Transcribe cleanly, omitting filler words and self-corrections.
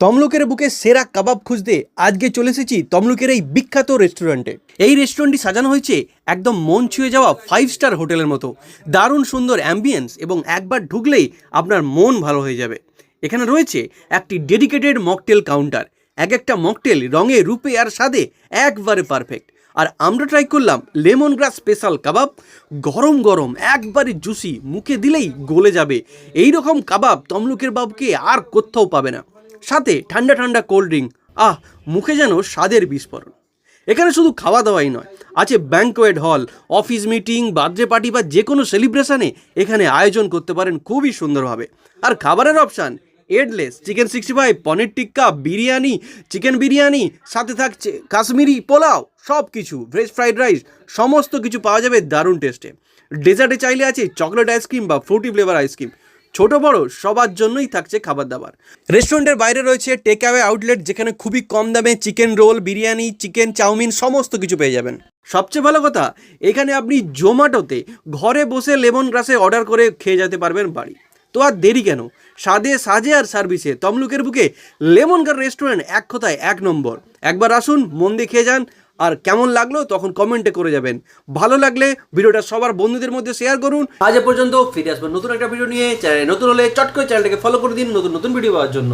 তমলুকের বুকে সেরা কাবাব খুঁজতে আজকে চলে এসেছি তমলুকের এই বিখ্যাত রেস্টুরেন্টে। এই রেস্টুরেন্টটি সাজানো হয়েছে একদম মন ছুঁয়ে যাওয়া 5 স্টার হোটেলের মতো। দারুণ সুন্দর অ্যাম্বিয়েন্স এবং একবার ঢুকলেই আপনার মন ভালো হয়ে যাবে। এখানে রয়েছে একটি ডেডিকেটেড মকটেল কাউন্টার। এক একটা মকটেল রঙে রূপে আর স্বাদে একবারে পারফেক্ট। আর আমরা ট্রাই করলাম লেমন গ্রাস স্পেশাল কাবাব। গরম গরম একবারে জুসি, মুখে দিলেই গলে যাবে। এই রকম কাবাব তমলুকের বাবুকে আর কোথাও পাবে না। সাথে ঠান্ডা ঠান্ডা কোল্ড ড্রিঙ্ক, মুখে যেন স্বাদের বিস্ফোরণ। এখানে শুধু খাওয়া দাওয়াই নয়, আছে banquet hall. Office meeting, birthday party বা যে কোনো সেলিব্রেশনে এখানে আয়োজন করতে পারেন খুবই সুন্দরভাবে। আর খাবারের option এডলেস, chicken 65, paneer tikka, biryani, chicken biryani, সাথে থাকছে কাশ্মীরি পোলাও, সব কিছু, ভেজ ফ্রাইড রাইস, সমস্ত কিছু পাওয়া যাবে দারুণ টেস্টে। ডেজার্টে চাইলে আছে চকলেট আইসক্রিম বা ফ্রুটি ফ্লেভার আইসক্রিম। ছোট বড় সবার জন্যই থাকছে খাবার দাবার। রেস্টুরেন্টের বাইরে রয়েছে টেক অ্যাওয়ে আউটলেট, যেখানে খুবই কম দামে chicken roll, biryani, chicken chow mein সমস্ত কিছু পেয়ে যাবেন। সবচেয়ে ভালো কথা, এখানে আপনি জোম্যাটোতে ঘরে বসে লেমন গ্রাসে অর্ডার করে খেয়ে যেতে পারবেন বাড়ি। তো আর দেরি কেন? স্বাদে সাজে আর সার্ভিসে তমলুকের বুকে লেমন গ্রাস রেস্টুরেন্ট এক কথায় 1 নম্বর। একবার আসুন, মন দিয়ে খেয়ে যান। আর কেমন লাগলো তখন কমেন্টে করে যাবেন। ভালো লাগলে ভিডিওটা সবার বন্ধুদের মধ্যে শেয়ার করুন। আজ পর্যন্ত, ফিরে আসবেন নতুন একটা ভিডিও নিয়ে। চ্যানেলে নতুন হলে চট করে চ্যানেলটাকে ফলো করে দিন নতুন নতুন ভিডিও পাওয়ার জন্য।